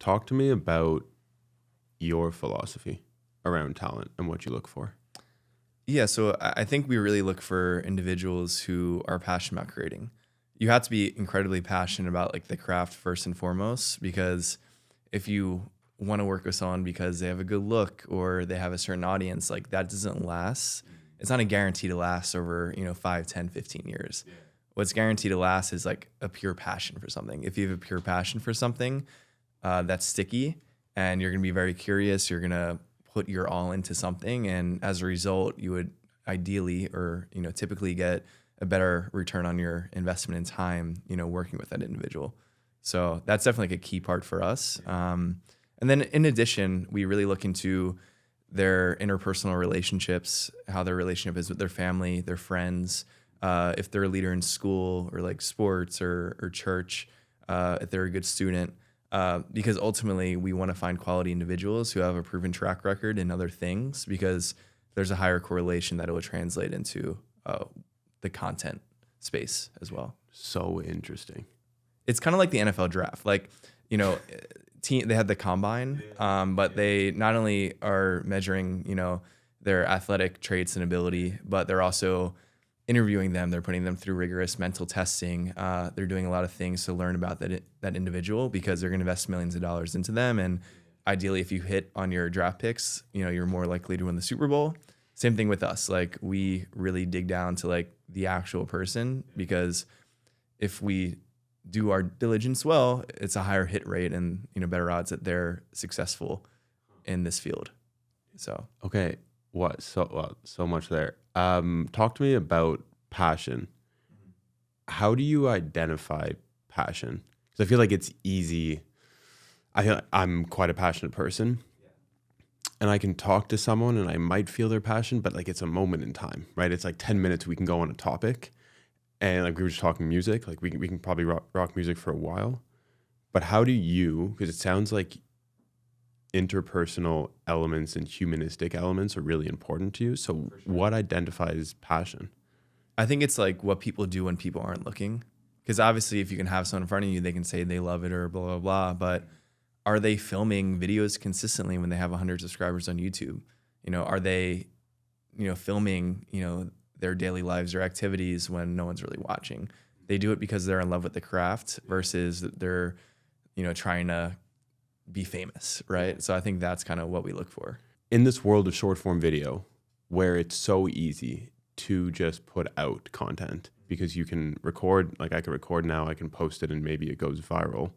Talk to me about your philosophy around talent and what you look for. Yeah, so I think we really look for individuals who are passionate about creating. You have to be incredibly passionate about like the craft first and foremost, because if you want to work with someone because they have a good look or they have a certain audience, like that doesn't last. It's not a guarantee to last over, 5, 10, 15 years. Yeah. What's guaranteed to last is like a pure passion for something. If you have a pure passion for something, that's sticky and you're going to be very curious, you're going to put your all into something, and as a result you would ideally or typically get a better return on your investment in time working with that individual. So that's definitely like a key part for us. And then in addition, we really look into their interpersonal relationships, how their relationship is with their family, their friends, if they're a leader in school or like sports or church, if they're a good student. Because ultimately we want to find quality individuals who have a proven track record in other things, because there's a higher correlation that it will translate into the content space as well. So interesting. It's kind of like the NFL draft. Like, they had the combine, but they not only are measuring, their athletic traits and ability, but they're also interviewing them. They're putting them through rigorous mental testing. They're doing a lot of things to learn about that individual, because they're going to invest millions of dollars into them. And ideally, if you hit on your draft picks, you're more likely to win the Super Bowl. Same thing with us. Like, we really dig down to like the actual person, because if we do our diligence well, it's a higher hit rate and better odds that they're successful in this field. So okay, so much there. Talk to me about passion. How do you identify passion? Because I feel like it's easy. I feel like I'm quite a passionate person, and I can talk to someone and I might feel their passion, but like it's a moment in time, right? It's like 10 minutes we can go on a topic. And like we were just talking music, like we can probably rock music for a while. But how do you, because it sounds like interpersonal elements and humanistic elements are really important to you. So what identifies passion? I think it's like what people do when people aren't looking. Because obviously if you can have someone in front of you, they can say they love it or blah, blah, blah. But are they filming videos consistently when they have 100 subscribers on YouTube? Are they, filming, their daily lives or activities when no one's really watching? They do it because they're in love with the craft versus they're, trying to be famous, right? So I think that's kind of what we look for. In this world of short form video, where it's so easy to just put out content, because you can record, like I can record now, I can post it and maybe it goes viral.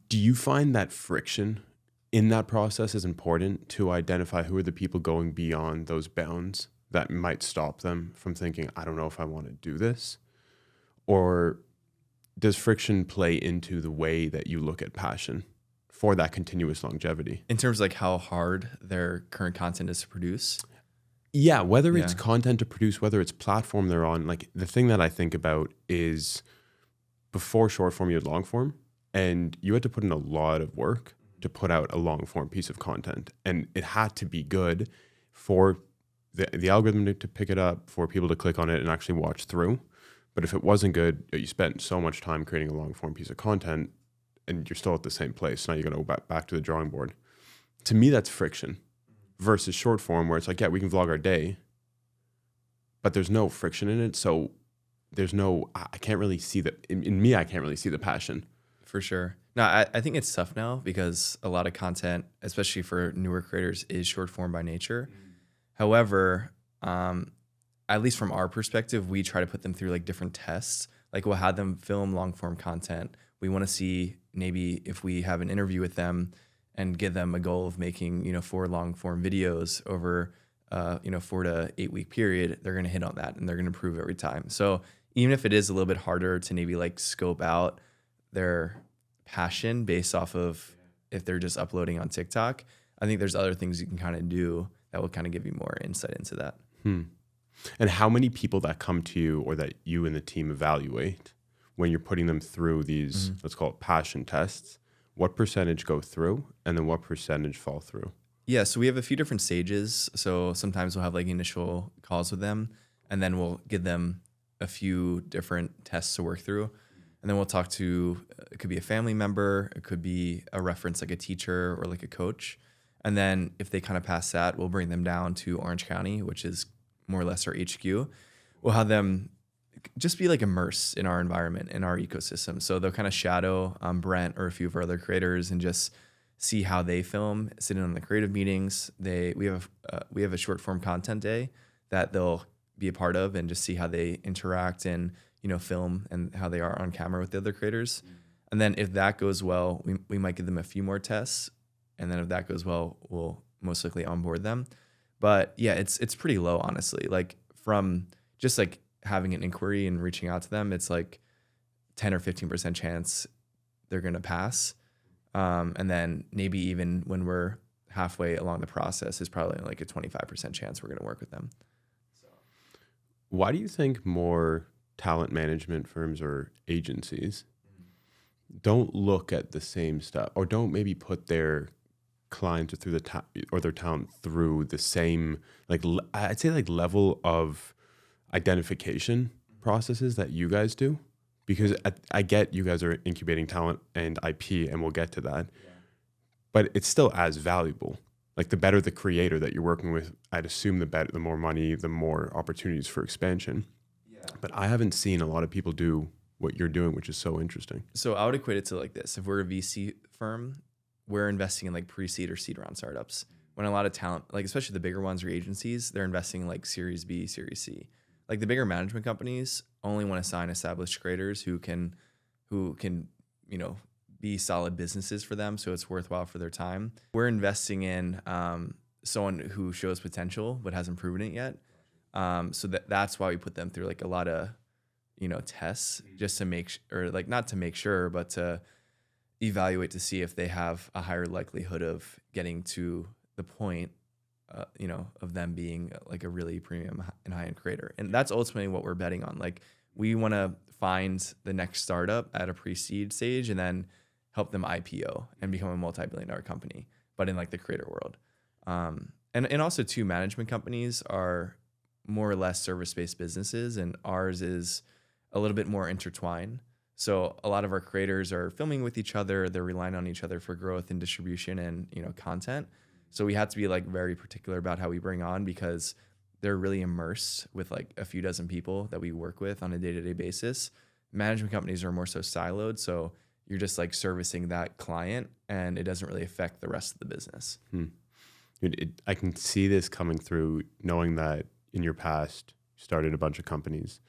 Do you find that friction in that process is important to identify who are the people going beyond those bounds that might stop them from thinking, I don't know if I want to do this? Or does friction play into the way that you look at passion for that continuous longevity? In terms of like how hard their current content is to produce? Yeah, whether it's content to produce, whether it's platform they're on. Like the thing that I think about is before short form, you had long form, and you had to put in a lot of work to put out a long form piece of content. And it had to be good for the algorithm to pick it up, for people to click on it and actually watch through. But if it wasn't good, you spent so much time creating a long form piece of content and you're still at the same place. Now you're going to go back to the drawing board. To me, that's friction versus short form, where it's like, yeah, we can vlog our day, but there's no friction in it. So I can't really see that in me. I can't really see the passion. For sure. No, I think it's tough now because a lot of content, especially for newer creators, is short form by nature. However, at least from our perspective, we try to put them through like different tests. Like we'll have them film long form content. We want to see maybe if we have an interview with them and give them a goal of making, 4 long form videos over, 4 to 8 week period, they're going to hit on that and they're going to improve every time. So even if it is a little bit harder to maybe like scope out their passion based off of if they're just uploading on TikTok, I think there's other things you can kind of do that will kind of give you more insight into that. And how many people that come to you or that you and the team evaluate when you're putting them through these, let's call it passion tests, what percentage go through and then what percentage fall through? Yeah, so we have a few different stages. So sometimes we'll have like initial calls with them and then we'll give them a few different tests to work through. And then we'll talk to, it could be a family member, it could be a reference like a teacher or like a coach. And then if they kind of pass that, we'll bring them down to Orange County, which is more or less our HQ. We'll have them just be like immersed in our environment, in our ecosystem. So they'll kind of shadow Brent or a few of our other creators and just see how they film, sit in on the creative meetings. We have a short form content day that they'll be a part of and just see how they interact and, you know, film and how they are on camera with the other creators. And then if that goes well, we might give them a few more tests. And then if that goes well, we'll most likely onboard them. But yeah, it's pretty low, honestly. Like from just like having an inquiry and reaching out to them, it's like 10 or 15% chance they're going to pass. And then maybe even when we're halfway along the process, is probably like a 25% chance we're going to work with them. Why do you think more talent management firms or agencies don't look at the same stuff, or don't maybe put their clients through or their talent through the same, like, I'd say like level of identification processes that you guys do? Because I get you guys are incubating talent and IP, and we'll get to that, but it's still as valuable. Like the better the creator that you're working with, I'd assume the more money, the more opportunities for expansion. Yeah. But I haven't seen a lot of people do what you're doing, which is so interesting. So I would equate it to like this. If we're a VC firm, we're investing in like pre-seed or seed round startups. When a lot of talent, like especially the bigger ones or agencies, they're investing in like Series B, Series C. Like the bigger management companies only want to sign established creators who can, you know, be solid businesses for them, so it's worthwhile for their time. We're investing in someone who shows potential but hasn't proven it yet. So that's why we put them through like a lot of, you know, tests just to make or like not to make sure, but to evaluate to see if they have a higher likelihood of getting to the point, you know, of them being like a really premium and high-end creator. And that's ultimately what we're betting on. Like we want to find the next startup at a pre-seed stage and then help them IPO and become a multi-billion-dollar company, but in like the creator world. And also too, management companies are more or less service-based businesses, and ours is a little bit more intertwined. So a lot of our creators are filming with each other. They're relying on each other for growth and distribution and, you know, content. So we have to be like very particular about how we bring on, because they're really immersed with like a few dozen people that we work with on a day-to-day basis. Management companies are more so siloed. So you're just like servicing that client and it doesn't really affect the rest of the business. I can see this coming through, knowing that in your past you started a bunch of companies,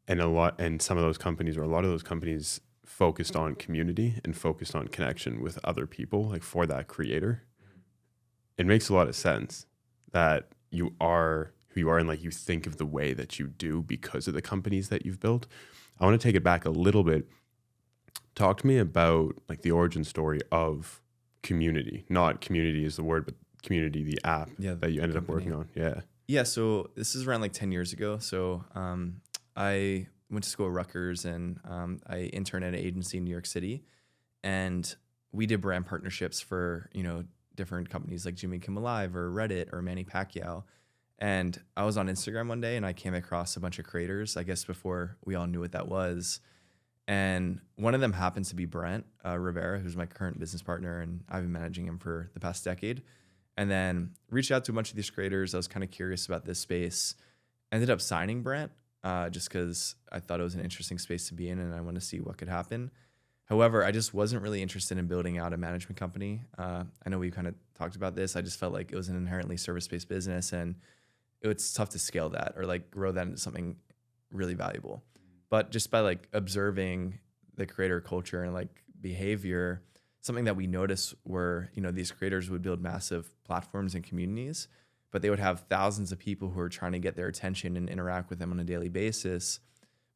and a lot of those companies focused on community and focused on connection with other people, like for that creator. It makes a lot of sense that you are who you are and like you think of the way that you do because of the companies that you've built. I want to take it back a little bit. Talk to me about like the origin story of Community. Not Community is the word, but Community, the app that you ended up working on. Yeah. So this is around like 10 years ago. So I went to school at Rutgers and I interned at an agency in New York City, and we did brand partnerships for, you know, different companies like Jimmy Kimmel Live or Reddit or Manny Pacquiao. And I was on Instagram one day and I came across a bunch of creators, I guess before we all knew what that was. And one of them happens to be Brent Rivera, who's my current business partner, and I've been managing him for the past decade. And then reached out to a bunch of these creators. I was kind of curious about this space. Ended up signing Brent just because I thought it was an interesting space to be in and I wanted to see what could happen. However, I just wasn't really interested in building out a management company. I know we kind of talked about this. I just felt like it was an inherently service-based business and it's tough to scale that or like grow that into something really valuable. But just by like observing the creator culture and like behavior, something that we noticed were, you know, these creators would build massive platforms and communities, but they would have thousands of people who are trying to get their attention and interact with them on a daily basis.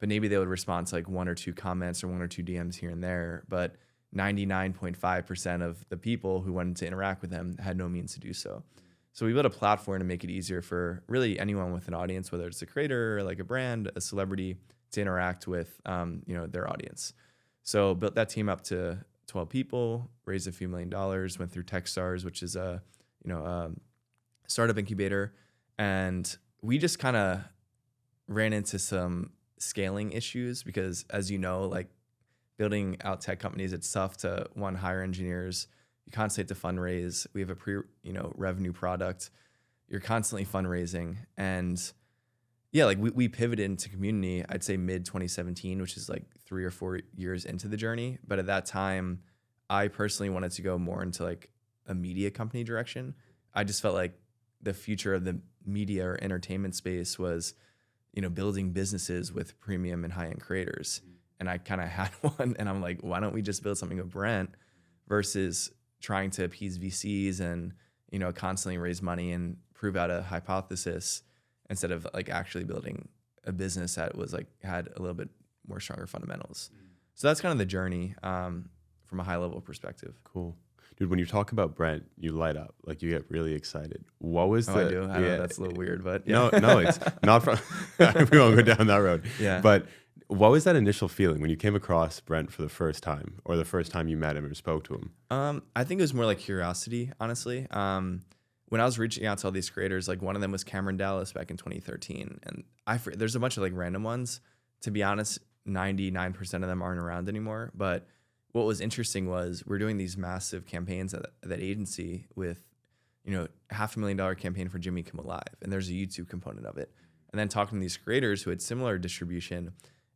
But maybe they would respond to like one or two comments or one or two DMs here and there. But 99.5% of the people who wanted to interact with them had no means to do so. So we built a platform to make it easier for really anyone with an audience, whether it's a creator or like a brand, a celebrity, to interact with you know, their audience. So built that team up to 12 people, raised a few $1 million, went through Techstars, which is a, you know, startup incubator. And we just kind of ran into some scaling issues because, as you know, like building out tech companies, it's tough to hire engineers. You constantly have to fundraise. We have a revenue product. You're constantly fundraising. And yeah, like we pivoted into community, I'd say mid 2017, which is like 3 or 4 years into the journey. But at that time, I personally wanted to go more into like a media company direction. I just felt like the future of the media or entertainment space was, building businesses with premium and high-end creators. And I kind of had one, and I'm like, why don't we just build something with Brent versus trying to appease VCs and, constantly raise money and prove out a hypothesis instead of like actually building a business that was like had a little bit more stronger fundamentals. So that's kind of the journey from a high level perspective. Cool. Dude, when you talk about Brent, you light up. Like, you get really excited. What was I do. I know that's a little weird, but yeah. No, it's not from. We won't go down that road. Yeah. But what was that initial feeling when you came across Brent for the first time, or the first time you met him or spoke to him? I think it was more like curiosity, honestly. When I was reaching out to all these creators, like one of them was Cameron Dallas back in 2013, and there's a bunch of like random ones. To be honest, 99% of them aren't around anymore, but what was interesting was we're doing these massive campaigns at that agency with, $500,000 campaign for Jimmy Kimmel Live. And there's a YouTube component of it. And then talking to these creators who had similar distribution,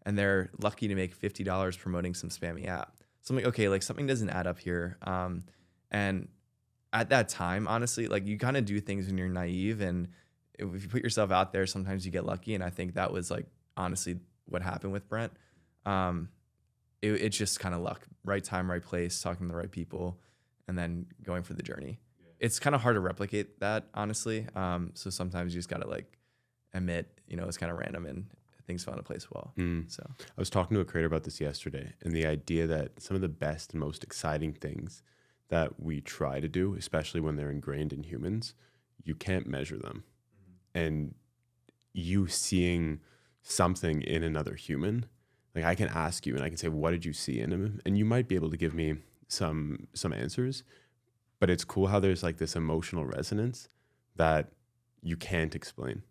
and they're lucky to make $50 promoting some spammy app. So I'm like, okay, like something doesn't add up here. And at that time, honestly, like you kind of do things when you're naive. And if you put yourself out there, sometimes you get lucky. And I think that was like, honestly, what happened with Brent. It's just kind of luck, right time, right place, talking to the right people, and then going for the journey. Yeah. It's kind of hard to replicate that, honestly. So sometimes you just got to like admit, it's kind of random and things fall into place well. So I was talking to a creator about this yesterday, and the idea that some of the best and most exciting things that we try to do, especially when they're ingrained in humans, you can't measure them. And you seeing something in another human, like I can ask you and I can say, what did you see in him? And you might be able to give me some answers, but it's cool how there's like this emotional resonance that you can't explain.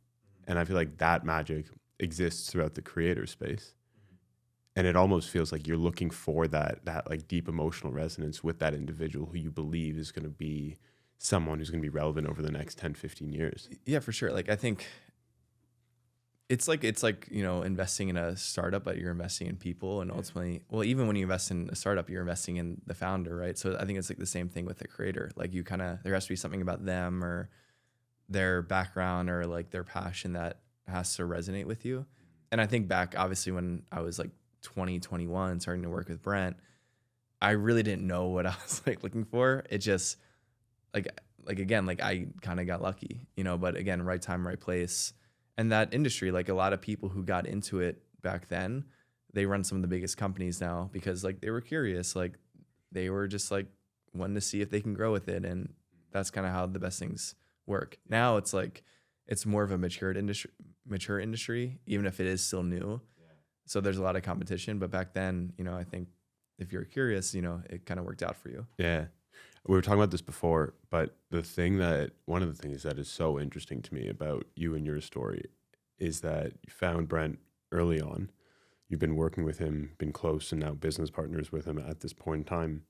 And I feel like that magic exists throughout the creator space. And it almost feels like you're looking for that like deep emotional resonance with that individual who you believe is going to be someone who's going to be relevant over the next 10, 15 years. Yeah, for sure. Like I think it's like investing in a startup, but you're investing in people, and ultimately, well, even when you invest in a startup, you're investing in the founder, right? So I think it's like the same thing with the creator. Like there has to be something about them or their background or like their passion that has to resonate with you. And I think back, obviously, when I was like 20, 21, starting to work with Brent, I really didn't know what I was like looking for. It just like again, like I kind of got lucky, but again, right time, right place. And that industry, like a lot of people who got into it back then, they run some of the biggest companies now because like they were curious, like they were just like wanting to see if they can grow with it. And that's kind of how the best things work. Now it's like, it's more of a mature industry, even if it is still new. Yeah. So there's a lot of competition, but back then, I think if you're curious, it kind of worked out for you. Yeah. We were talking about this before, but one of the things that is so interesting to me about you and your story is that you found Brent early on. You've been working with him, been close, and now business partners with him at this point in time.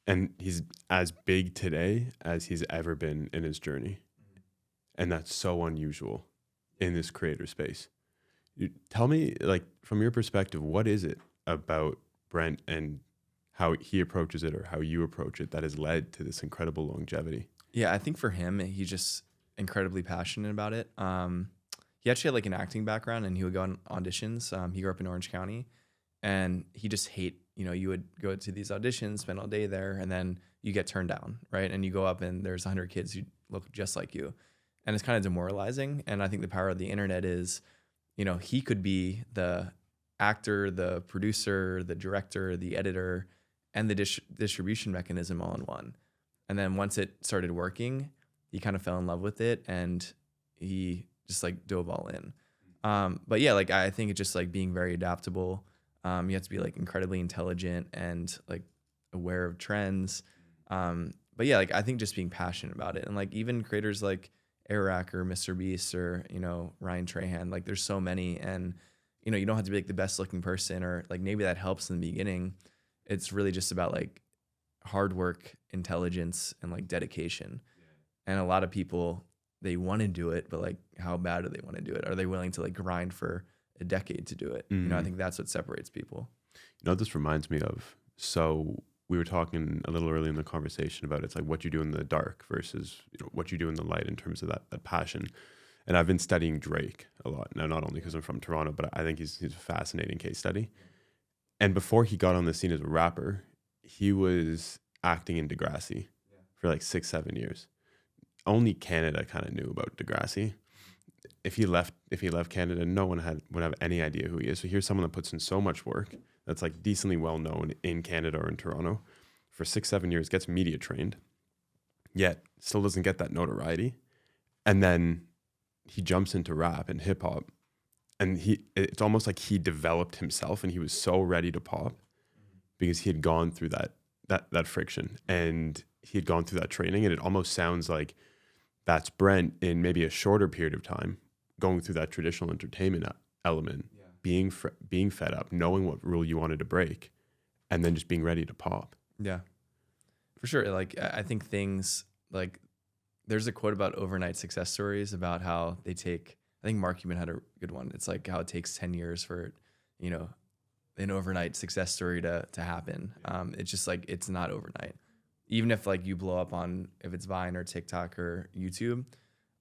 And he's as big today as he's ever been in his journey. And that's so unusual in this creator space. Tell me, like, from your perspective, what is it about Brent and how he approaches it or how you approach it that has led to this incredible longevity? Yeah, I think for him, he's just incredibly passionate about it. He actually had like an acting background, and he would go on auditions. He grew up in Orange County, and he just you would go to these auditions, spend all day there, and then you get turned down, right? And you go up and there's 100 kids who look just like you. And it's kind of demoralizing. And I think the power of the internet is, he could be the actor, the producer, the director, the editor, and the distribution mechanism all in one. And then once it started working, he kind of fell in love with it, and he just like dove all in. But yeah, like I think it's just like being very adaptable. You have to be like incredibly intelligent and like aware of trends. But yeah, like I think just being passionate about it, and like even creators like Eric or Mr. Beast or Ryan Trahan, like there's so many, and you don't have to be like the best looking person, or like maybe that helps in the beginning. It's really just about like hard work, intelligence, and like dedication. And a lot of people, they want to do it, but like, how bad do they want to do it? Are they willing to like grind for a decade to do it? I think that's what separates people. This reminds me of, so we were talking a little early in the conversation about it's like what you do in the dark versus what you do in the light in terms of that passion. And I've been studying Drake a lot now, not only because I'm from Toronto, but I think he's a fascinating case study. And before he got on the scene as a rapper, he was acting in Degrassi for like 6-7 years. Only Canada kind of knew about Degrassi. If he left Canada, no one would have any idea who he is. So here's someone that puts in so much work, that's like decently well known in Canada or in Toronto for 6-7 years, gets media trained, yet still doesn't get that notoriety. And then he jumps into rap and hip hop, and it's almost like he developed himself, and he was so ready to pop because he had gone through that friction, and he had gone through that training. And it almost sounds like that's Brent in maybe a shorter period of time going through that traditional entertainment element, being fed up, knowing what rule you wanted to break, and then just being ready to pop. Yeah, for sure. Like, I think things like, there's a quote about overnight success stories about how they take, I think Mark Cuban had a good one. It's like how it takes 10 years for, an overnight success story to happen. It's just like, it's not overnight. Even if like you blow up on, if it's Vine or TikTok or YouTube,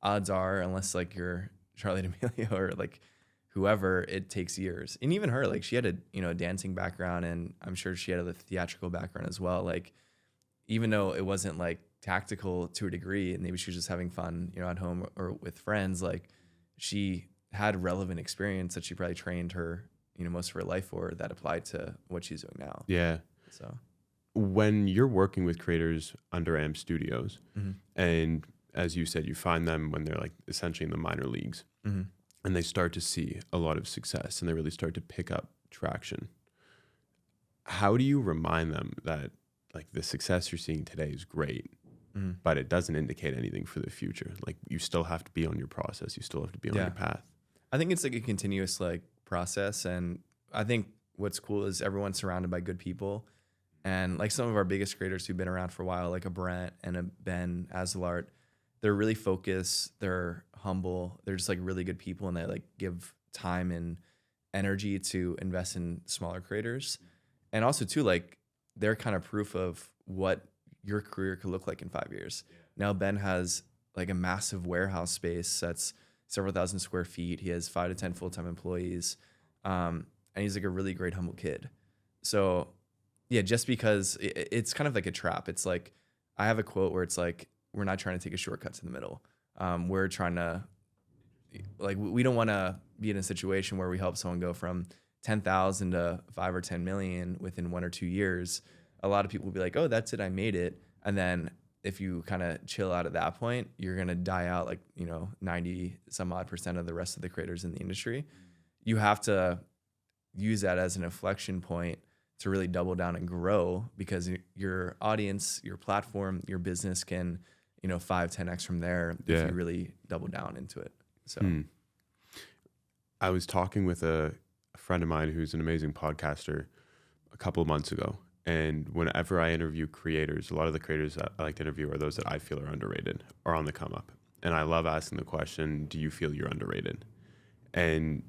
odds are, unless like you're Charli D'Amelio or like whoever, it takes years. And even her, like she had a dancing background, and I'm sure she had a theatrical background as well. Like, even though it wasn't like tactical to a degree, and maybe she was just having fun, at home or with friends, like she had relevant experience that she probably trained her, most of her life for, that applied to what she's doing now. Yeah. So when you're working with creators under AMP Studios, and as you said, you find them when they're like essentially in the minor leagues, and they start to see a lot of success and they really start to pick up traction, how do you remind them that like the success you're seeing today is great, but it doesn't indicate anything for the future? Like, you still have to be on your process. You still have to be on your path. I think it's like a continuous like process. And I think what's cool is everyone's surrounded by good people. And like some of our biggest creators who've been around for a while, like a Brent and a Ben Azelart, they're really focused, they're humble, they're just like really good people, and they like give time and energy to invest in smaller creators. And also too, like they're kind of proof of what your career could look like in 5 years. Now Ben has like a massive warehouse space that's several thousand square feet. He has 5 to 10 full-time employees. And he's like a really great, humble kid. So yeah, just because it's kind of like a trap. It's like, I have a quote where it's like, we're not trying to take a shortcut to the middle. We're trying to, like, we don't want to be in a situation where we help someone go from 10,000 to 5 or 10 million within 1 or 2 years. A lot of people will be like, oh, that's it, I made it. And then if you kind of chill out at that point, you're going to die out like, 90 some odd % of the rest of the creators in the industry. You have to use that as an inflection point to really double down and grow, because your audience, your platform, your business can, 5-10x from there if you really double down into it. So I was talking with a friend of mine who's an amazing podcaster a couple of months ago. And whenever I interview creators, a lot of the creators that I like to interview are those that I feel are underrated or on the come up. And I love asking the question, do you feel you're underrated? And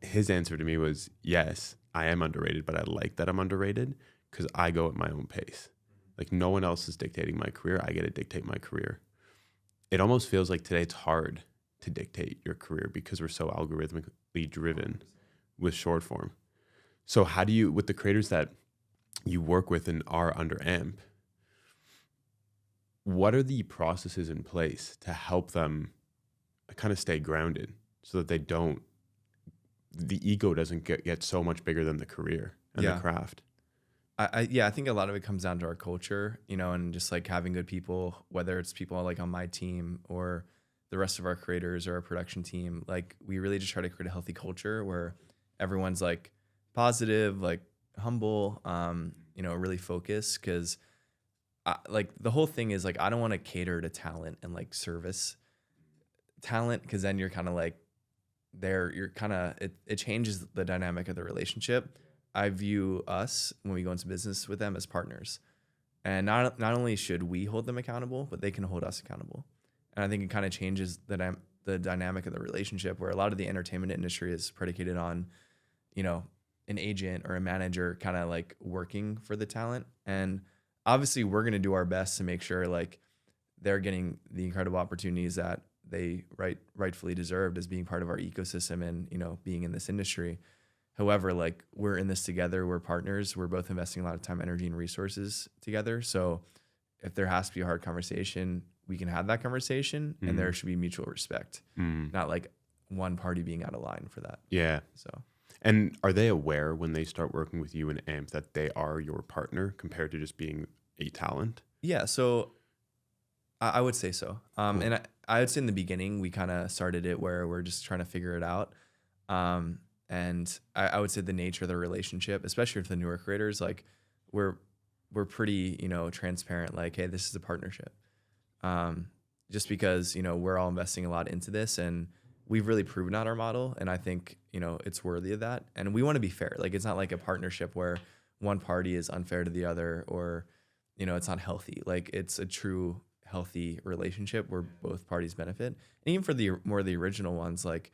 his answer to me was, yes, I am underrated, but I like that I'm underrated because I go at my own pace. Like, no one else is dictating my career. I get to dictate my career. It almost feels like today it's hard to dictate your career because we're so algorithmically driven with short form. So how do you, with the creators that you work with and are under AMP, what are the processes in place to help them kind of stay grounded so that the ego doesn't get so much bigger than the career and the craft? I think a lot of it comes down to our culture, and just like having good people, whether it's people like on my team or the rest of our creators or our production team. Like, we really just try to create a healthy culture where everyone's like positive, like humble, really focused. Cause like the whole thing is like, I don't want to cater to talent and like service talent, cause then you're kind of like you're kind of, it changes the dynamic of the relationship. I view us when we go into business with them as partners. And not only should we hold them accountable, but they can hold us accountable. And I think it kind of changes the dynamic of the relationship, where a lot of the entertainment industry is predicated on, an agent or a manager kind of like working for the talent. And obviously we're going to do our best to make sure like they're getting the incredible opportunities that they rightfully deserved as being part of our ecosystem and, being in this industry. However, like we're in this together, we're partners, we're both investing a lot of time, energy, and resources together. So if there has to be a hard conversation, we can have that conversation, and there should be mutual respect, not like one party being out of line for that. Yeah. So, and are they aware when they start working with you and AMP that they are your partner compared to just being a talent? Yeah. So I would say so. Cool. And I would say in the beginning, we kind of started it where we're just trying to figure it out. And I would say the nature of the relationship, especially with the newer creators, like we're pretty, transparent, like, hey, this is a partnership. Just because, we're all investing a lot into this, and we've really proven out our model. And I think, it's worthy of that. And we want to be fair. Like, it's not like a partnership where one party is unfair to the other, or, it's not healthy. Like, it's a true healthy relationship where both parties benefit. And even for the original ones, like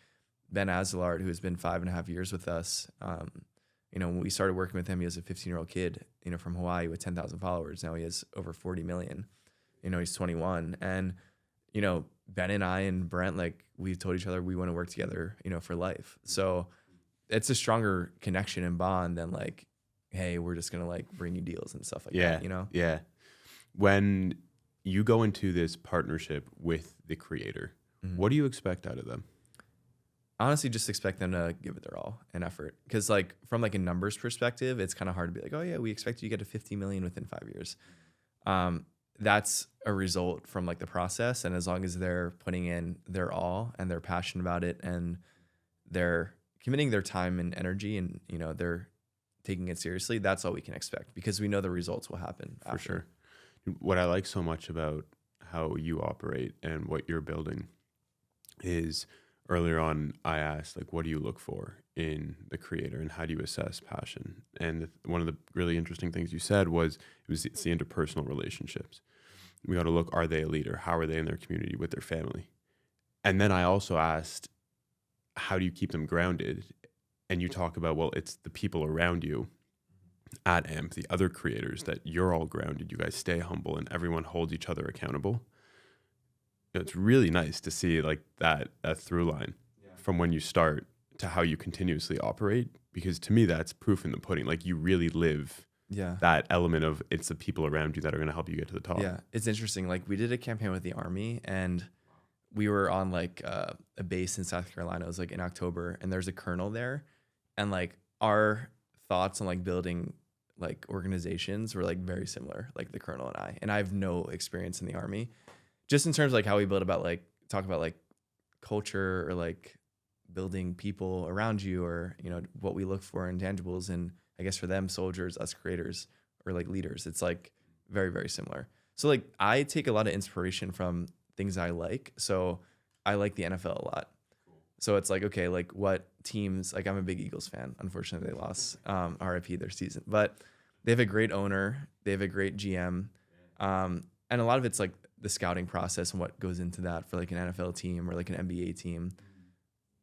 Ben Azalard, who's been 5.5 years with us, when we started working with him, he was a 15-year-old kid, from Hawaii with 10,000 followers. Now he has over 40 million. He's 21. And, Ben and I and Brent, like, we've told each other we want to work together, for life. So it's a stronger connection and bond than like, hey, we're just going to like bring you deals and stuff like that, Yeah. When you go into this partnership with the creator, what do you expect out of them? Honestly, just expect them to give it their all and effort. Because like from like a numbers perspective, it's kind of hard to be like, oh yeah, we expect you to get to 50 million within 5 years. That's a result from like the process. And as long as they're putting in their all and they're passionate about it and they're committing their time and energy and, they're taking it seriously, that's all we can expect, because we know the results will happen For sure. What I like so much about how you operate and what you're building is, earlier on, I asked, like, what do you look for in the creator and how do you assess passion? And one of the really interesting things you said was it's the interpersonal relationships. We got to look, are they a leader? How are they in their community with their family? And then I also asked, how do you keep them grounded? And you talk about, well, it's the people around you at AMP, the other creators, that you're all grounded. You guys stay humble and everyone holds each other accountable. It's really nice to see like that through line from when you start to how you continuously operate, because to me that's proof in the pudding. Like, you really live that element of it's the people around you that are going to help you get to the top. Yeah, it's interesting. Like, we did a campaign with the Army, and we were on like a base in South Carolina. It was like in October, and there's a colonel there, and like our thoughts on like building like organizations were like very similar, like the colonel and I have no experience in the Army. Just in terms of like how we talk about like culture, or like building people around you, or, what we look for in intangibles. And I guess for them, soldiers, us creators, or like leaders, it's like very, very similar. So like I take a lot of inspiration from things I like. So I like the NFL a lot. So it's like, okay, like what teams, like I'm a big Eagles fan. Unfortunately, they lost RIP their season, but they have a great owner. They have a great GM. And a lot of it's like the scouting process and what goes into that for like an NFL team or like an NBA team.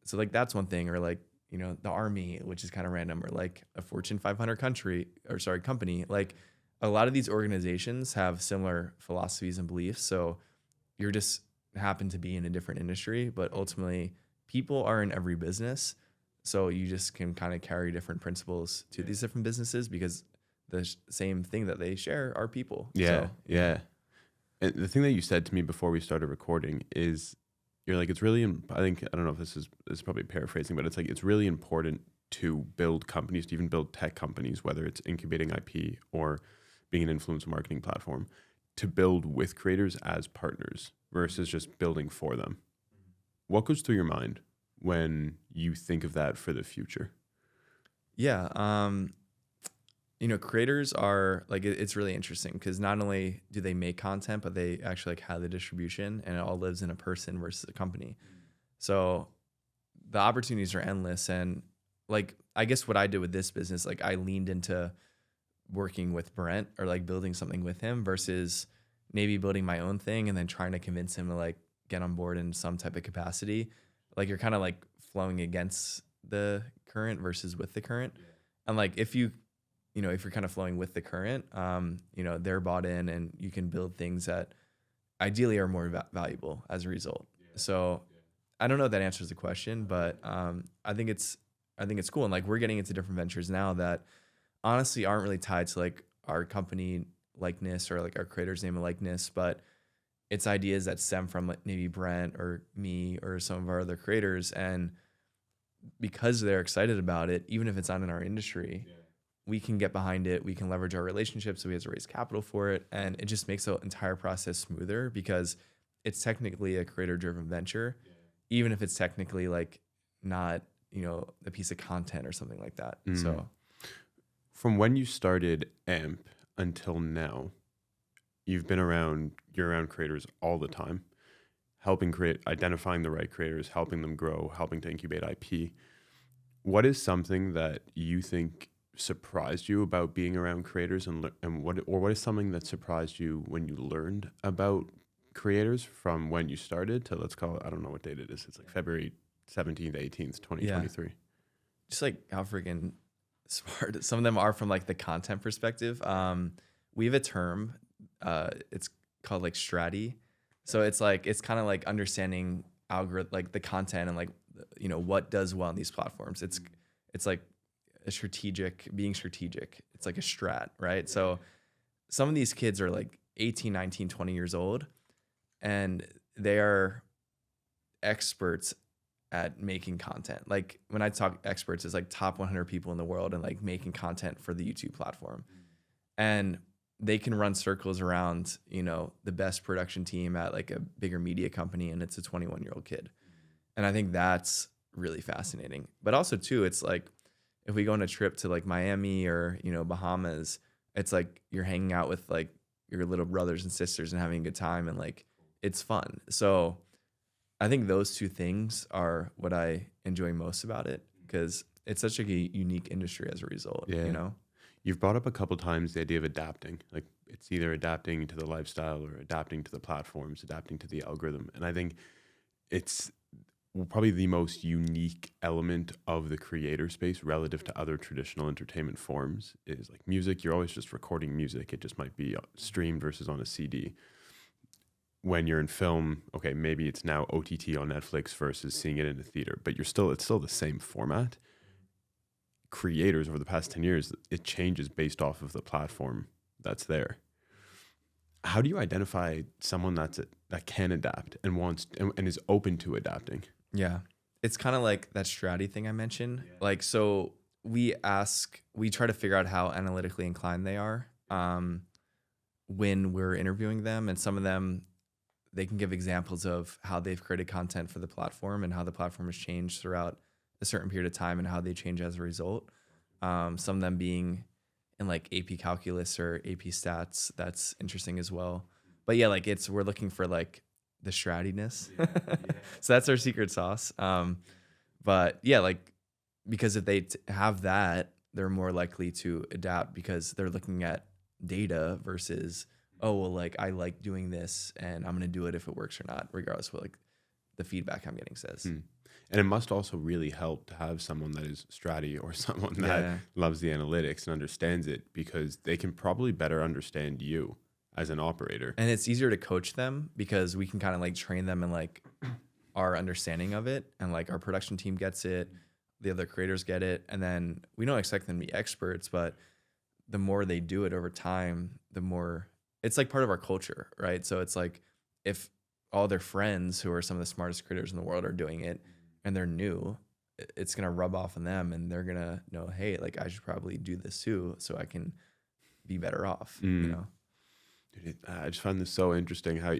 So like that's one thing. Or like, the Army, which is kind of random, or like a Fortune 500 company. Like a lot of these organizations have similar philosophies and beliefs. So you're just happen to be in a different industry, but ultimately people are in every business. So you just can kind of carry different principles to these different businesses, because the same thing that they share are people. Yeah. And the thing that you said to me before we started recording is, you're like, it's really, I don't know if this is probably paraphrasing, but it's like, it's really important to build companies, to even build tech companies, whether it's incubating IP or being an influencer marketing platform, to build with creators as partners versus just building for them. What goes through your mind when you think of that for the future? Yeah. Creators are like, it's really interesting, because not only do they make content, but they actually like have the distribution, and it all lives in a person versus a company. So the opportunities are endless. And like, I guess what I did with this business, like I leaned into working with Brent or like building something with him versus maybe building my own thing and then trying to convince him to like get on board in some type of capacity. Like you're kind of like flowing against the current versus with the current. Yeah. And like if you're kind of flowing with the current, they're bought in and you can build things that ideally are more valuable as a result. Yeah. So I don't know if that answers the question, but I think it's cool. And like we're getting into different ventures now that honestly aren't really tied to like our company likeness or like our creator's name and likeness, but it's ideas that stem from like maybe Brent or me or some of our other creators. And because they're excited about it, even if it's not in our industry, we can get behind it. We can leverage our relationships. So we have to raise capital for it. And it just makes the entire process smoother because it's technically a creator driven venture, even if it's technically like not, a piece of content or something like that. Mm. So from when you started AMP until now, you're around creators all the time, identifying the right creators, helping them grow, helping to incubate IP. What is something that you think surprised you about being around creators and what is something that surprised you when you learned about creators from when you started to, let's call it, I don't know what date it is. It's like February 17th, 18th, 2023. Yeah. Just like how freaking smart some of them are from like the content perspective. We have a term, it's called like strategy. So it's kind of like understanding algorithm, like the content and like, what does well on these platforms. It's like being strategic. It's like a strat, right? So some of these kids are like 18, 19, 20 years old and they are experts at making content. Like when I talk experts, it's like top 100 people in the world and like making content for the YouTube platform. And they can run circles around, the best production team at like a bigger media company and it's a 21-year-old kid. And I think that's really fascinating. But also too, it's like if we go on a trip to like Miami or, Bahamas, it's like you're hanging out with like your little brothers and sisters and having a good time and like it's fun. So I think those two things are what I enjoy most about it because it's such like a unique industry as a result, You've brought up a couple times the idea of adapting. Like it's either adapting to the lifestyle or adapting to the platforms, adapting to the algorithm. And I think it's probably the most unique element of the creator space relative to other traditional entertainment forms is like music. You're always just recording music. It just might be streamed versus on a CD. When you're in film, okay, maybe it's now OTT on Netflix versus seeing it in a theater, but it's still the same format. Creators over the past 10 years, it changes based off of the platform that's there. How do you identify someone that can adapt and wants and is open to adapting? Yeah. It's kind of like that strategy thing I mentioned. Yeah. Like, so we try to figure out how analytically inclined they are when we're interviewing them. And some of them, they can give examples of how they've created content for the platform and how the platform has changed throughout a certain period of time and how they change as a result. Some of them being in like AP calculus or AP stats. That's interesting as well. But yeah, like we're looking for like the strattiness. Yeah. So that's our secret sauce. But yeah, like, because if they have that, they're more likely to adapt because they're looking at data versus, oh, well, like I like doing this and I'm going to do it if it works or not, regardless of what like the feedback I'm getting says. And it must also really help to have someone that is stratty or someone that loves the analytics and understands it because they can probably better understand you as an operator. And it's easier to coach them because we can kind of like train them in like our understanding of it. And like our production team gets it, the other creators get it. And then we don't expect them to be experts, but the more they do it over time, the more it's like part of our culture, right? So it's like if all their friends who are some of the smartest creators in the world are doing it and they're new, it's going to rub off on them and they're going to know, hey, like I should probably do this too so I can be better off, Dude, I just find this so interesting how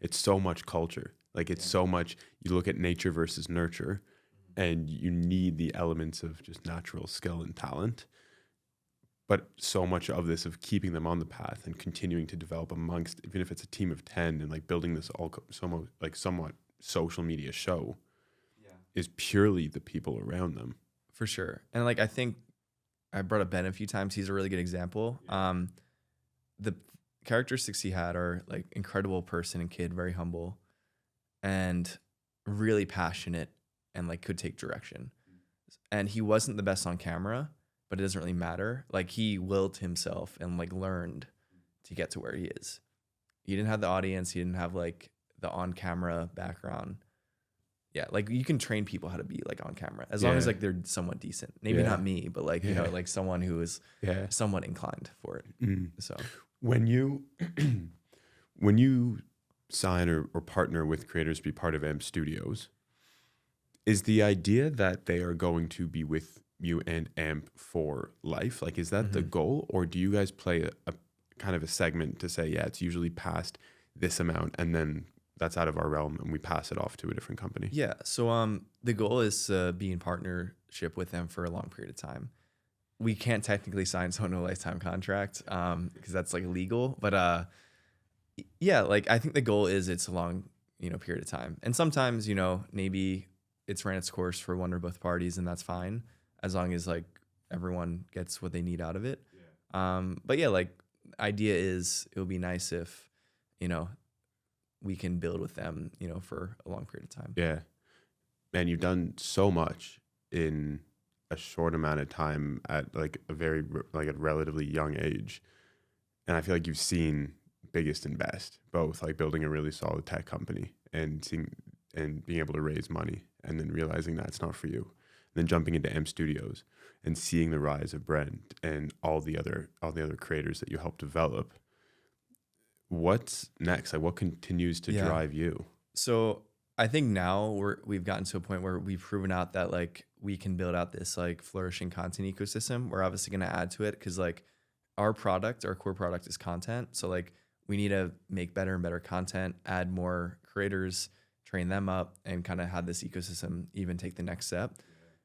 it's so much culture. Like it's so much, you look at nature versus nurture and you need the elements of just natural skill and talent. But so much of this of keeping them on the path and continuing to develop amongst, even if it's a team of 10 and like building this somewhat social media show. is purely the people around them. For sure. And like, I think I brought up Ben a few times. He's a really good example. The characteristics he had are like incredible person and kid, very humble and really passionate and like could take direction. And he wasn't the best on camera, but it doesn't really matter. Like he willed himself and like learned to get to where he is. He didn't have the audience. He didn't have like the on camera background. Yeah, like you can train people how to be like on camera as long as like they're somewhat decent. Maybe not me, but like you know, like someone who is somewhat inclined for it. So when you when you sign or partner with creators to be part of AMP Studios, is the idea that they are going to be with you and AMP for life? Like, is that the goal, or do you guys play a kind of a segment to say, yeah, it's usually past this amount, and then that's out of our realm and we pass it off to a different company? Yeah. So the goal is to be in partnership with them for a long period of time. We can't technically sign someone to a lifetime contract because that's like illegal. But yeah, like I think the goal is it's a long, period of time. And sometimes, maybe it's ran its course for one or both parties, and that's fine as long as like everyone gets what they need out of it. But yeah, like idea is it would be nice if, we can build with them, for a long period of time. Yeah. Man, you've done so much in a short amount of time at like a relatively young age. And I feel like you've seen biggest and best, both like building a really solid tech company and being able to raise money and then realizing that's not for you. And then jumping into AMP Studios and seeing the rise of Brent and all the other creators that you helped develop. What's next? Like, what continues to drive you? So I think now we've gotten to a point where we've proven out that like we can build out this like flourishing content ecosystem. We're obviously going to add to it because like our core product is content. So like we need to make better and better content, add more creators, train them up, and kind of have this ecosystem even take the next step.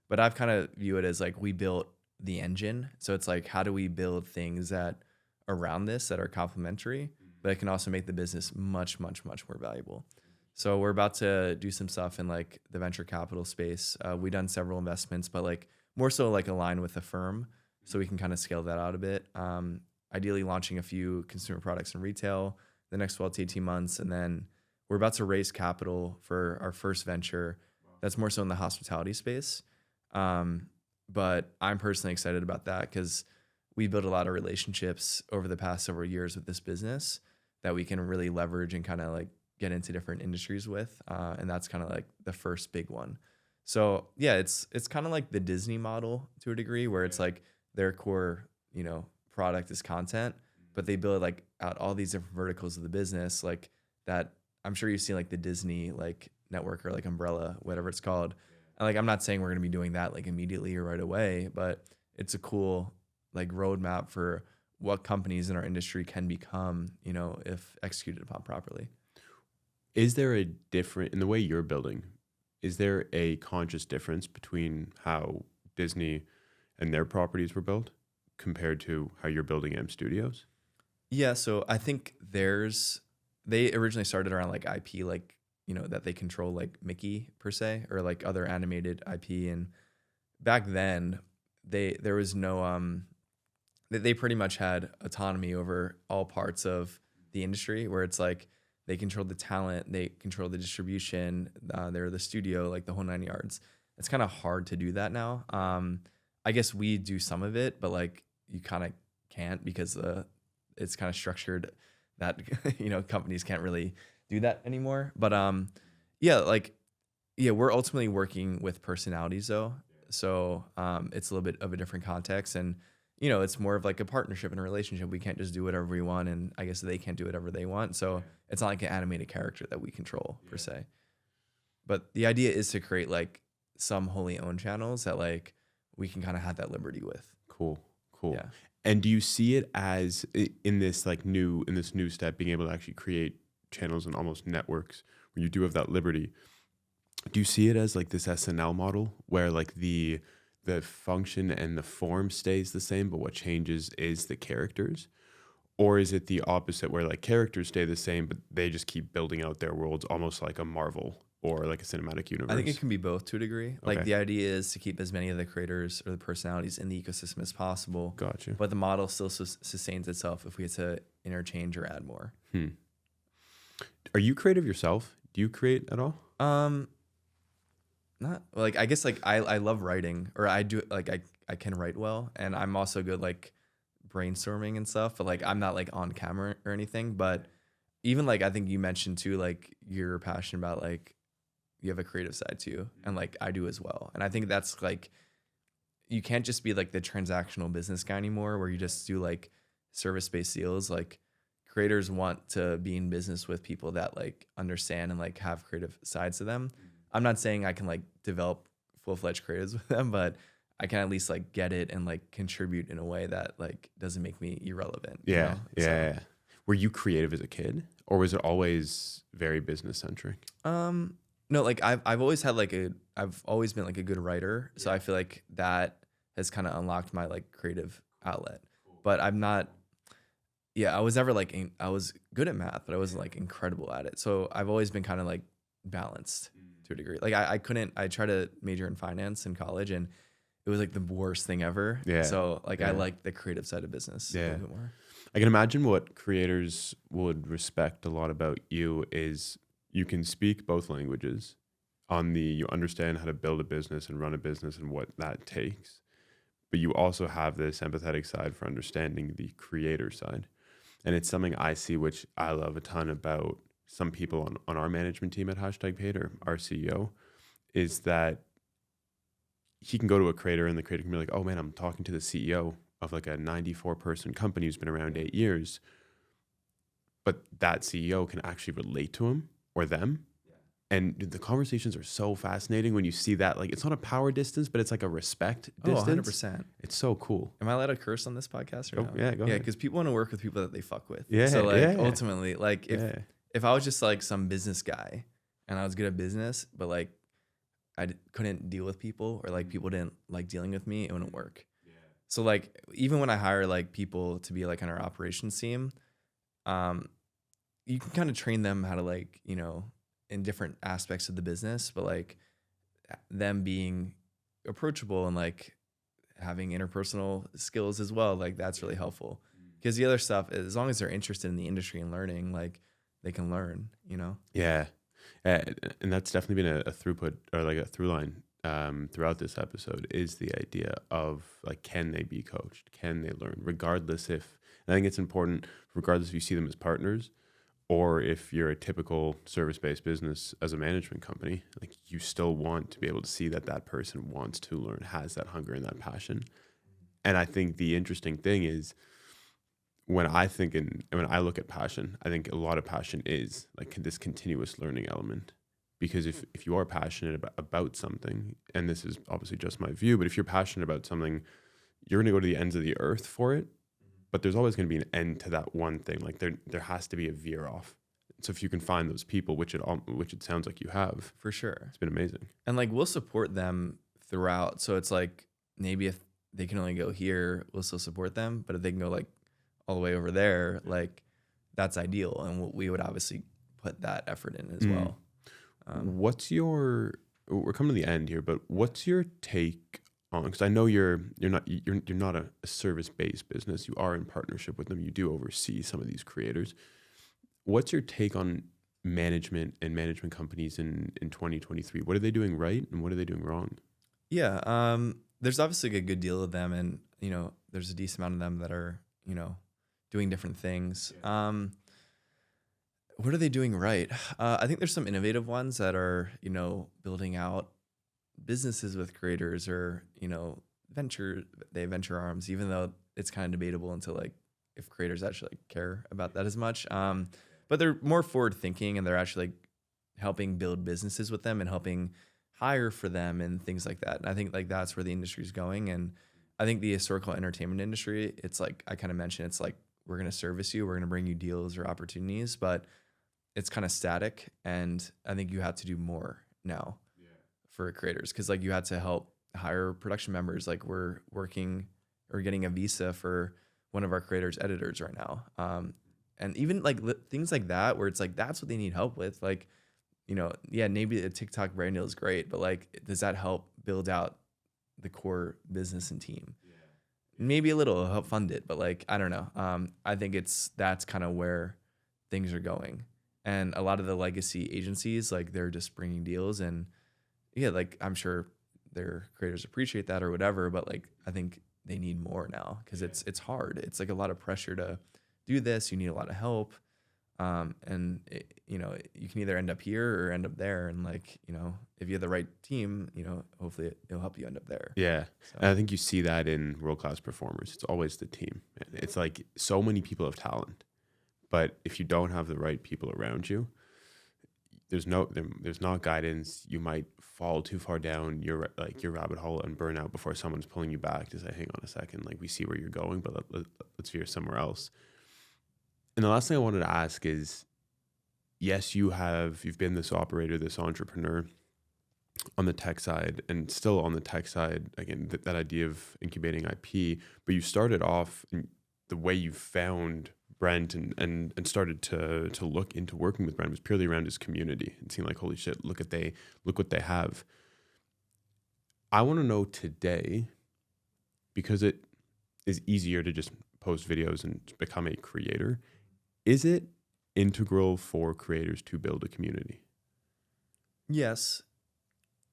But I've kind of view it as like we built the engine. So it's like, how do we build things that around this that are complementary, but it can also make the business much, much, much more valuable. So we're about to do some stuff in like the venture capital space. We've done several investments, but like more so like align with a firm so we can kind of scale that out a bit. Ideally launching a few consumer products in retail the next 12 to 18 months. And then we're about to raise capital for our first venture that's more so in the hospitality space. But I'm personally excited about that because we built a lot of relationships over the past several years with this business that we can really leverage and kind of like get into different industries with. And that's kind of like the first big one. So yeah, it's kind of like the Disney model to a degree where it's like their core, product is content, but they build like out all these different verticals of the business like that. I'm sure you've seen like the Disney like network or like umbrella, whatever it's called. And like, I'm not saying we're going to be doing that like immediately or right away, but it's a cool like roadmap for what companies in our industry can become, if executed upon properly. Is there in the way you're building, is there a conscious difference between how Disney and their properties were built compared to how you're building AMP Studios? Yeah, so I think they originally started around like IP, like, that they control like Mickey per se, or like other animated IP. And back then there was no, they pretty much had autonomy over all parts of the industry where it's like they controlled the talent, they controlled the distribution, they're the studio, like the whole 9 yards. It's kind of hard to do that now. I guess we do some of it, but like you kind of can't because it's kind of structured that, companies can't really do that anymore. But we're ultimately working with personalities though. So it's a little bit of a different context, and it's more of like a partnership and a relationship. We can't just do whatever we want, and I guess they can't do whatever they want. So it's not like an animated character that we control per se. But the idea is to create like some wholly owned channels that like we can kind of have that liberty with. Cool. Yeah. And do you see it as in this new step, being able to actually create channels and almost networks where you do have that liberty? Do you see it as like this SNL model where like the function and the form stays the same, but what changes is the characters? Or is it the opposite where like characters stay the same, but they just keep building out their worlds almost like a Marvel or like a cinematic universe? I think it can be both to a degree. Like the idea is to keep as many of the creators or the personalities in the ecosystem as possible. Gotcha. But the model still sustains itself if we get to interchange or add more. Are you creative yourself? Do you create at all? Not like, I guess like I love writing, or I do like I can write well, and I'm also good like brainstorming and stuff, but like I'm not like on camera or anything. But even like I think you mentioned too, like you're passionate about like you have a creative side to you, and like I do as well. And I think that's like you can't just be like the transactional business guy anymore where you just do like service-based deals. Like creators want to be in business with people that like understand and like have creative sides to them. I'm not saying I can like develop full-fledged creatives with them, but I can at least like get it and like contribute in a way that like doesn't make me irrelevant. Yeah. You know? Yeah. Were you creative as a kid, or was it always very business centric? No, like I've always had like I've always been like a good writer. So I feel like that has kind of unlocked my like creative outlet. But I'm not, I was never like, I was good at math, but I wasn't like incredible at it. So I've always been kind of like balanced to a degree. Like I tried to major in finance in college, and it was like the worst thing ever. Yeah. So like I like the creative side of business a little bit more. I can imagine what creators would respect a lot about you is you can speak both languages. You understand how to build a business and run a business and what that takes. But you also have this empathetic side for understanding the creator side. And it's something I see, which I love a ton about some people on our management team at #Paid, our CEO, is that he can go to a creator and the creator can be like, oh man, I'm talking to the CEO of like a 94-person company who's been around 8 years. But that CEO can actually relate to him or them. And the conversations are so fascinating when you see that. Like, it's not a power distance, but it's like a respect distance. 100%. It's so cool. Am I allowed to curse on this podcast or no? Yeah, go ahead. Yeah, because people want to work with people that they fuck with. Yeah, so like yeah. ultimately, like if I was just like some business guy and I was good at business, but like I couldn't deal with people, or like people didn't like dealing with me, it wouldn't work. Yeah. So like even when I hire like people to be like on our operations team, you can kind of train them how to like, you know, in different aspects of the business, but like them being approachable and like having interpersonal skills as well, like that's really helpful. Because the other stuff, as long as they're interested in the industry and learning, like they can learn, you know? Yeah. And that's definitely been a throughput or like a through line throughout this episode, is the idea of like, can they be coached? Can they learn? Regardless if, and I think it's important, regardless if you see them as partners or if you're a typical service-based business as a management company, like you still want to be able to see that that person wants to learn, has that hunger and that passion. And I think the interesting thing is when I look at passion, I think a lot of passion is like this continuous learning element. Because if you are passionate about something, and this is obviously just my view, but if you're passionate about something, you're going to go to the ends of the earth for it. But there's always going to be an end to that one thing. Like there has to be a veer off. So if you can find those people, which it sounds like you have, for sure, it's been amazing. And like we'll support them throughout. So it's like maybe if they can only go here, we'll still support them. But if they can go like all the way over there, like that's ideal, and we would obviously put that effort in as well. We're coming to the end here, but what's your take on, because I know you're not a service-based business, you are in partnership with them, you do oversee some of these creators. What's your take on management and management companies in 2023? What are they doing right and what are they doing wrong? Yeah, there's obviously a good deal of them, and you know there's a decent amount of them that are, you know, doing different things. What are they doing right? I think there's some innovative ones that are, you know, building out businesses with creators, or, you know, venture arms, even though it's kind of debatable until like if creators actually like care about that as much. But they're more forward thinking, and they're actually like helping build businesses with them and helping hire for them and things like that. And I think like that's where the industry is going. And I think the historical entertainment industry, it's like I kind of mentioned, it's like we're going to service you, we're going to bring you deals or opportunities, but it's kind of static. And I think you have to do more now for creators, because like you had to help hire production members. Like we're working or getting a visa for one of our creators' editors right now. And even like things like that, where it's like that's what they need help with. Like maybe a TikTok brand deal is great, but like, does that help build out the core business and team? Yeah. Maybe a little, it'll help fund it, but like, I don't know. I think that's kind of where things are going. And a lot of the legacy agencies, like, they're just bringing deals, and yeah, like, I'm sure their creators appreciate that or whatever, but like, I think they need more now, because it's hard. It's like a lot of pressure to do this. You need a lot of help. And you can either end up here or end up there. And like, if you have the right team, hopefully it'll help you end up there. Yeah. So. And I think you see that in world-class performers. It's always the team. It's like so many people have talent, but if you don't have the right people around you, there's not guidance. You might fall too far down your rabbit hole and burn out before someone's pulling you back to say, hang on a second, like, we see where you're going, but let's veer somewhere else. And the last thing I wanted to ask is, yes, you've been this operator, this entrepreneur on the tech side, and still on the tech side, again, that idea of incubating IP, but you started off in the way you found Brent and started to look into working with Brent was purely around his community. It seemed like, holy shit, look what they have. I want to know today, because it is easier to just post videos and become a creator, is it integral for creators to build a community? Yes.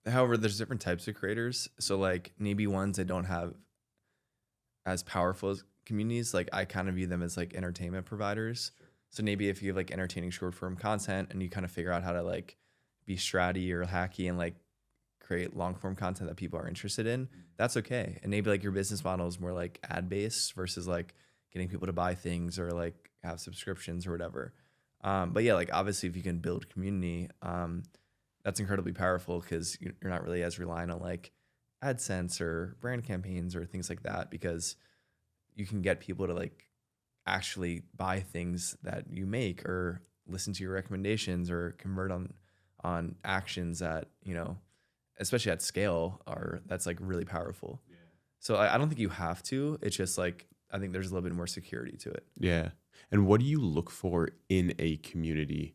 However, there's different types of creators. So like, maybe ones that don't have as powerful as communities, like, I kind of view them as like entertainment providers. Sure. So maybe if you have like entertaining short form content and you kind of figure out how to like be stratty or hacky and like create long form content that people are interested in, that's okay. And maybe like your business model is more like ad based versus like getting people to buy things or like have subscriptions or whatever. But yeah, like, obviously if you can build community, that's incredibly powerful, because you're not really as reliant on like AdSense or brand campaigns or things like that, because you can get people to like actually buy things that you make or listen to your recommendations or convert on actions that, especially at scale, that's like really powerful. Yeah. So I don't think you have to. It's just like, I think there's a little bit more security to it. Yeah. And what do you look for in a community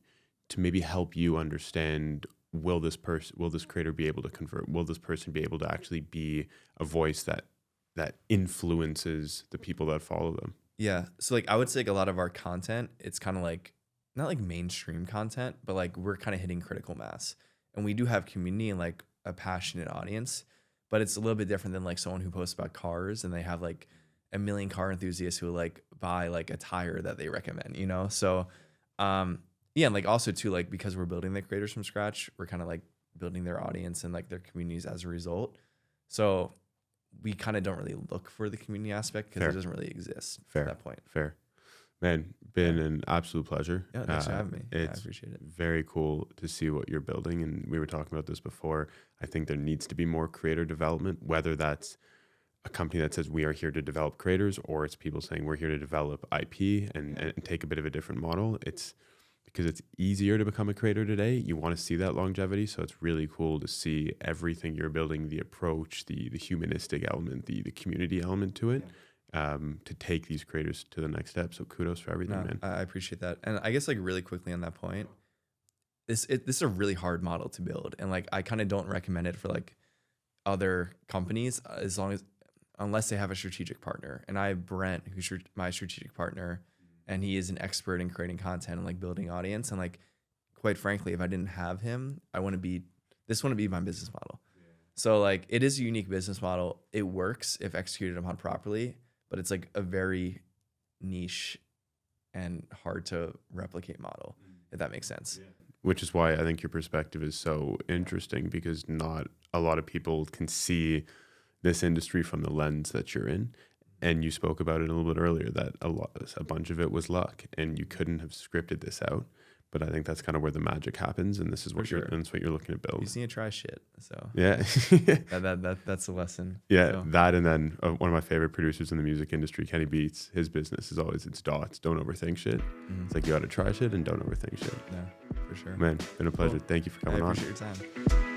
to maybe help you understand, will this creator be able to convert? Will this person be able to actually be a voice that influences the people that follow them? Yeah. So like, I would say like a lot of our content, it's kind of like, not like mainstream content, but like, we're kind of hitting critical mass, and we do have community and like a passionate audience, but it's a little bit different than like someone who posts about cars and they have like a million car enthusiasts who like buy like a tire that they recommend, So, yeah. And like, also too, like, because we're building the creators from scratch, we're kind of like building their audience and like their communities as a result. So we kind of don't really look for the community aspect, because it doesn't really exist at that point. Fair. Man, been an absolute pleasure. Yeah, thanks for having me. I appreciate it. Very cool to see what you're building. And we were talking about this before. I think there needs to be more creator development, whether that's a company that says we are here to develop creators, or it's people saying we're here to develop IP and take a bit of a different model. It's because it's easier to become a creator today. You want to see that longevity. So it's really cool to see everything you're building, the approach, the humanistic element, the community element to it, to take these creators to the next step. So kudos for everything, man. I appreciate that. And I guess like really quickly on that point, this is a really hard model to build. And like, I kind of don't recommend it for like other companies, unless they have a strategic partner. And I have Brent, who's my strategic partner, and he is an expert in creating content and like building audience. And like, quite frankly, if I didn't have him, this wouldn't be my business model. Yeah. So like, it is a unique business model. It works if executed upon properly, but it's like a very niche and hard to replicate model, if that makes sense. Yeah. Which is why I think your perspective is so interesting, because not a lot of people can see this industry from the lens that you're in. And you spoke about it a little bit earlier, that a bunch of it was luck, and you couldn't have scripted this out. But I think that's kind of where the magic happens, and this is what you're looking to build. You just need to try shit. So yeah, that's the lesson. Yeah, so. That, and then one of my favorite producers in the music industry, Kenny Beats, his business is always it's dots. Don't overthink shit. Mm-hmm. It's like you got to try shit and don't overthink shit. Yeah, for sure. Man, been a pleasure. Cool. Thank you for coming on. I appreciate your time.